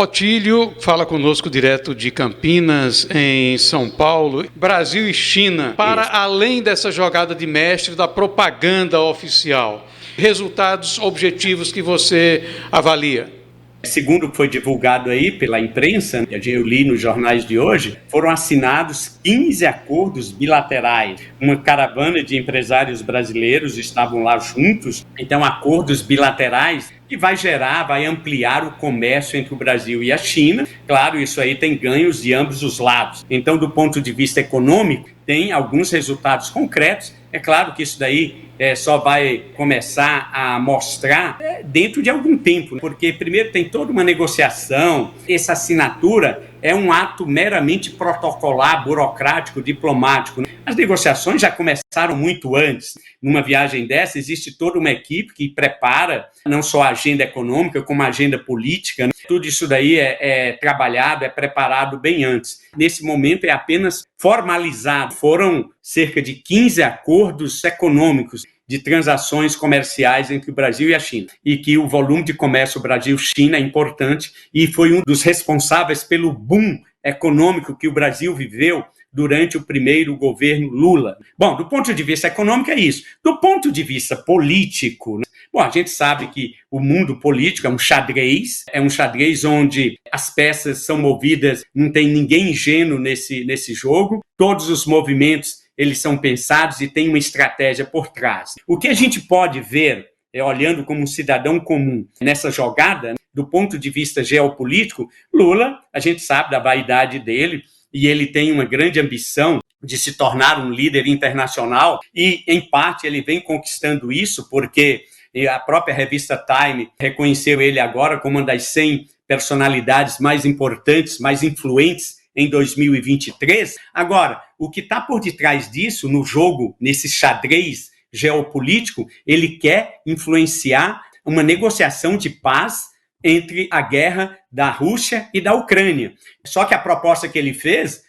Otílio fala conosco direto de Campinas, em São Paulo. Brasil e China, para além dessa jogada de mestre da propaganda oficial, resultados objetivos que você avalia? Segundo o que foi divulgado aí pela imprensa, eu li nos jornais de hoje, foram assinados 15 acordos bilaterais. Uma caravana de empresários brasileiros estavam lá juntos, então acordos bilaterais que vai ampliar o comércio entre o Brasil e a China. Claro, isso aí tem ganhos de ambos os lados. Então, do ponto de vista econômico, tem alguns resultados concretos. É claro que isso daí só vai começar a mostrar dentro de algum tempo, porque primeiro tem toda uma negociação. Essa assinatura é um ato meramente protocolar, burocrático, diplomático. As negociações já começaram muito antes. Numa viagem dessa, existe toda uma equipe que prepara não só a agenda econômica, como a agenda política. Tudo isso daí é trabalhado, é preparado bem antes. Nesse momento é apenas formalizado. Foram cerca de 15 acordos econômicos de transações comerciais entre o Brasil e a China. E que o volume de comércio Brasil-China é importante e foi um dos responsáveis pelo boom econômico que o Brasil viveu durante o primeiro governo Lula. Bom, do ponto de vista econômico é isso. Do ponto de vista político, bom, a gente sabe que o mundo político é um xadrez onde as peças são movidas, não tem ninguém ingênuo nesse jogo, todos os movimentos eles são pensados e tem uma estratégia por trás. O que a gente pode ver, olhando como um cidadão comum nessa jogada, do ponto de vista geopolítico, Lula, a gente sabe da vaidade dele, e ele tem uma grande ambição de se tornar um líder internacional, e, em parte, ele vem conquistando isso, porque a própria revista Time reconheceu ele agora como uma das 100 personalidades mais importantes, mais influentes em 2023. Agora, o que está por detrás disso, no jogo, nesse xadrez geopolítico, ele quer influenciar uma negociação de paz entre a guerra da Rússia e da Ucrânia. Só que a proposta que ele fez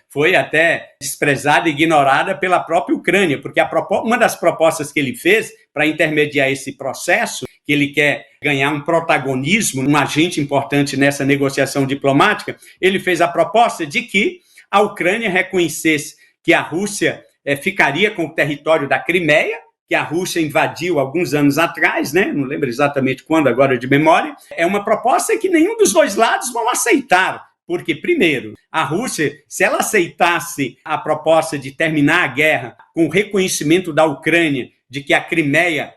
foi até desprezada e ignorada pela própria Ucrânia, porque uma das propostas que ele fez para intermediar esse processo, que ele quer ganhar um protagonismo, um agente importante nessa negociação diplomática, ele fez a proposta de que a Ucrânia reconhecesse que a Rússia ficaria com o território da Crimeia, que a Rússia invadiu alguns anos atrás, não lembro exatamente quando, agora de memória. É uma proposta que nenhum dos dois lados vão aceitar, porque, primeiro, a Rússia, se ela aceitasse a proposta de terminar a guerra com o reconhecimento da Ucrânia de que a Crimeia,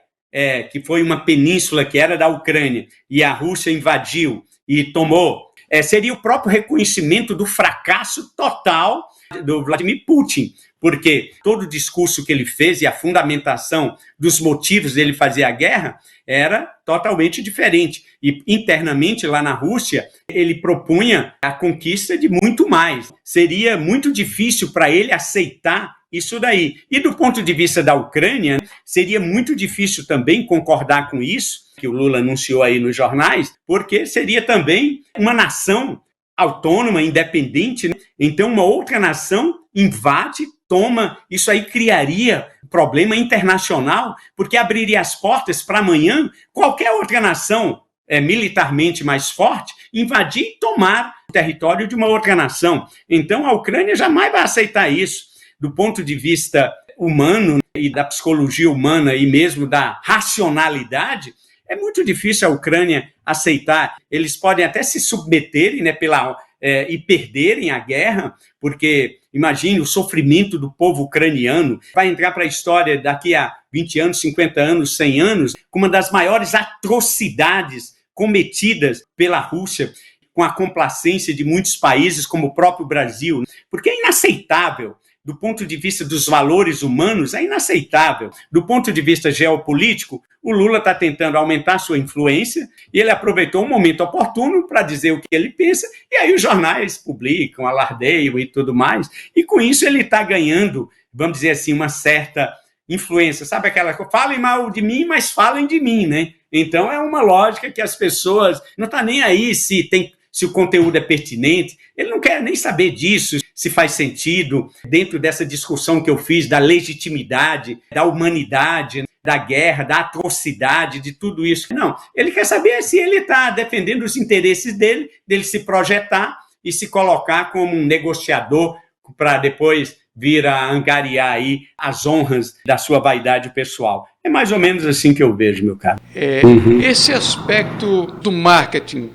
que foi uma península que era da Ucrânia, e a Rússia invadiu e tomou, seria o próprio reconhecimento do fracasso total do Vladimir Putin, porque todo o discurso que ele fez e a fundamentação dos motivos dele fazer a guerra era totalmente diferente. E internamente lá na Rússia, ele propunha a conquista de muito mais. Seria muito difícil para ele aceitar isso daí. E do ponto de vista da Ucrânia, seria muito difícil também concordar com isso, que o Lula anunciou aí nos jornais, porque seria também uma nação autônoma, independente, Então uma outra nação invade, toma, isso aí criaria problema internacional, porque abriria as portas para amanhã qualquer outra nação militarmente mais forte invadir e tomar o território de uma outra nação. Então a Ucrânia jamais vai aceitar isso. Do ponto de vista humano e da psicologia humana e mesmo da racionalidade, é muito difícil a Ucrânia aceitar. Eles podem até se submeterem e perderem a guerra, porque imagine o sofrimento do povo ucraniano. Vai entrar para a história daqui a 20 anos, 50 anos, 100 anos, como uma das maiores atrocidades cometidas pela Rússia, com a complacência de muitos países, como o próprio Brasil, porque é inaceitável. Do ponto de vista dos valores humanos, é inaceitável. Do ponto de vista geopolítico, o Lula está tentando aumentar sua influência e ele aproveitou um momento oportuno para dizer o que ele pensa, e aí os jornais publicam, alardeiam e tudo mais, e com isso ele está ganhando, vamos dizer assim, uma certa influência. Sabe aquela coisa, falem mal de mim, mas falem de mim, Então é uma lógica que as pessoas não estão nem aí se o conteúdo é pertinente, ele não quer nem saber disso, se faz sentido, dentro dessa discussão que eu fiz da legitimidade, da humanidade. da guerra, da atrocidade, de tudo isso. Não, ele quer saber se ele está defendendo os interesses dele se projetar e se colocar como um negociador para depois vir a angariar aí as honras da sua vaidade pessoal. É mais ou menos assim que eu vejo, meu caro. Esse aspecto do marketing,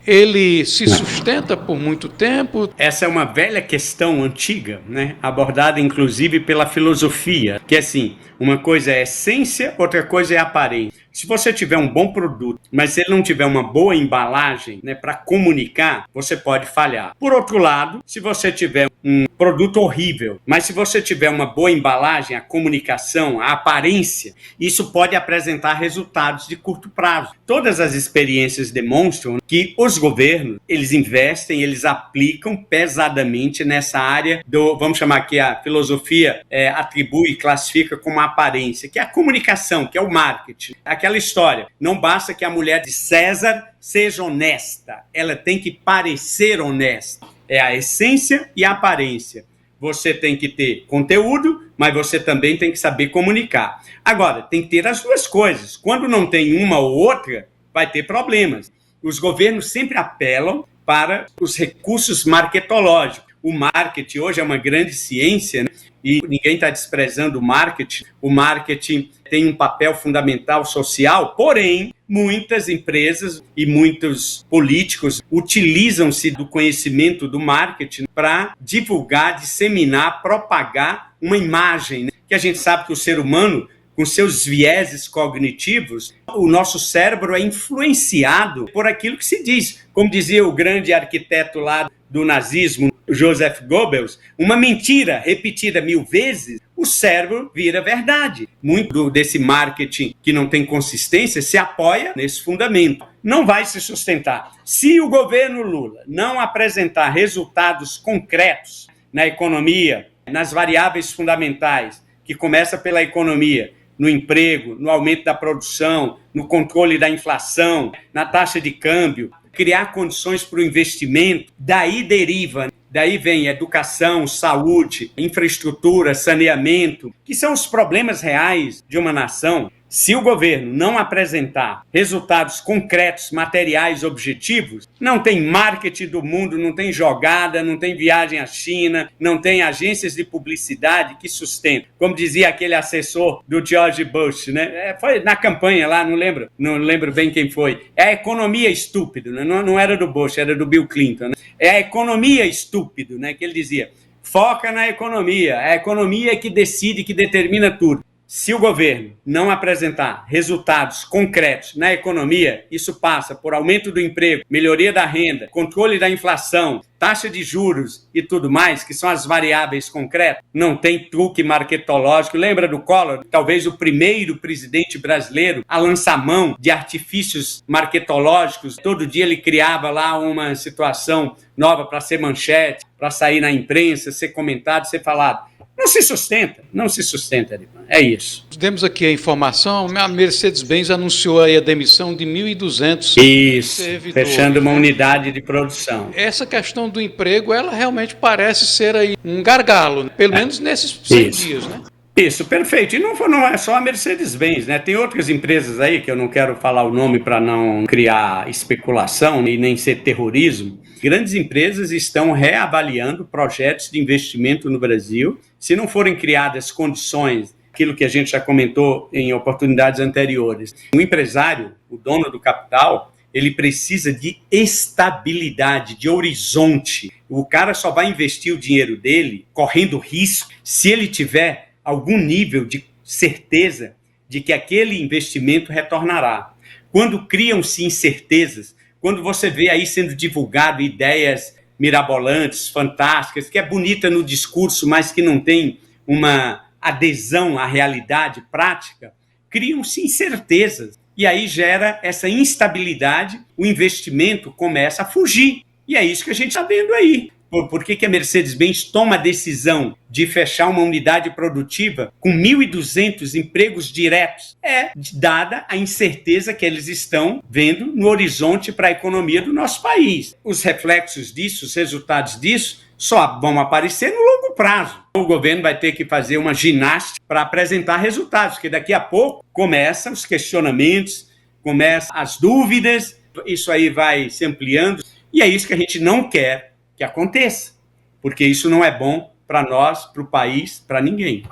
ele se sustenta por muito tempo? Essa é uma velha questão antiga, né? Abordada inclusive pela filosofia, que é assim, uma coisa é essência, outra coisa é aparência. Se você tiver um bom produto, mas se ele não tiver uma boa embalagem, né, para comunicar, você pode falhar. Por outro lado, se você tiver um produto horrível, mas se você tiver uma boa embalagem, a comunicação, a aparência, isso pode apresentar resultados de curto prazo. Todas as experiências demonstram que os governos, eles investem, eles aplicam pesadamente nessa área do, vamos chamar aqui, a filosofia atribui e classifica como a aparência, que é a comunicação, que é o marketing. Aquela história, não basta que a mulher de César seja honesta, ela tem que parecer honesta. É a essência e a aparência. Você tem que ter conteúdo, mas você também tem que saber comunicar. Agora, tem que ter as duas coisas. Quando não tem uma ou outra, vai ter problemas. Os governos sempre apelam para os recursos marketológicos. O marketing hoje é uma grande ciência, né? E ninguém está desprezando o marketing. O marketing tem um papel fundamental social, porém, muitas empresas e muitos políticos utilizam-se do conhecimento do marketing para divulgar, disseminar, propagar uma imagem, né? Que a gente sabe que o ser humano, com seus vieses cognitivos, o nosso cérebro é influenciado por aquilo que se diz. Como dizia o grande arquiteto lá do nazismo, Joseph Goebbels, uma mentira repetida 1000 vezes, o cérebro vira verdade. Muito desse marketing que não tem consistência se apoia nesse fundamento. Não vai se sustentar. Se o governo Lula não apresentar resultados concretos na economia, nas variáveis fundamentais, que começa pela economia, no emprego, no aumento da produção, no controle da inflação, na taxa de câmbio, criar condições para o investimento, daí deriva, daí vem educação, saúde, infraestrutura, saneamento, que são os problemas reais de uma nação. Se o governo não apresentar resultados concretos, materiais, objetivos, não tem marketing do mundo, não tem jogada, não tem viagem à China, não tem agências de publicidade que sustentem. Como dizia aquele assessor do George Bush, né? Foi na campanha lá, não lembro bem quem foi. É a economia estúpido, né? Não era do Bush, era do Bill Clinton, né? É a economia estúpido, né? Que ele dizia, foca na economia, é a economia que decide, que determina tudo. Se o governo não apresentar resultados concretos na economia, isso passa por aumento do emprego, melhoria da renda, controle da inflação, taxa de juros e tudo mais, que são as variáveis concretas, não tem truque marketológico. Lembra do Collor? Talvez o primeiro presidente brasileiro a lançar mão de artifícios marketológicos. Todo dia ele criava lá uma situação nova para ser manchete, para sair na imprensa, ser comentado, ser falado. Não se sustenta, é isso. Temos aqui a informação, a Mercedes-Benz anunciou aí a demissão de 1.200 servidores. Fechando uma unidade de produção. Essa questão do emprego, ela realmente parece ser aí um gargalo, pelo menos nesses 100 dias, né? Isso, perfeito. E não é só a Mercedes-Benz, né? Tem outras empresas aí, que eu não quero falar o nome para não criar especulação e nem ser terrorismo. Grandes empresas estão reavaliando projetos de investimento no Brasil. Se não forem criadas condições, aquilo que a gente já comentou em oportunidades anteriores, o empresário, o dono do capital, ele precisa de estabilidade, de horizonte. O cara só vai investir o dinheiro dele correndo risco se ele tiver algum nível de certeza de que aquele investimento retornará. Quando criam-se incertezas, quando você vê aí sendo divulgado ideias mirabolantes, fantásticas, que é bonita no discurso, mas que não tem uma adesão à realidade prática, criam-se incertezas. E aí gera essa instabilidade, o investimento começa a fugir. E é isso que a gente está vendo aí. Por que a Mercedes-Benz toma a decisão de fechar uma unidade produtiva com 1.200 empregos diretos? É dada a incerteza que eles estão vendo no horizonte para a economia do nosso país. Os reflexos disso, os resultados disso, só vão aparecer no longo prazo. O governo vai ter que fazer uma ginástica para apresentar resultados, porque daqui a pouco começam os questionamentos, começam as dúvidas, isso aí vai se ampliando, e é isso que a gente não quer que aconteça, porque isso não é bom para nós, para o país, para ninguém.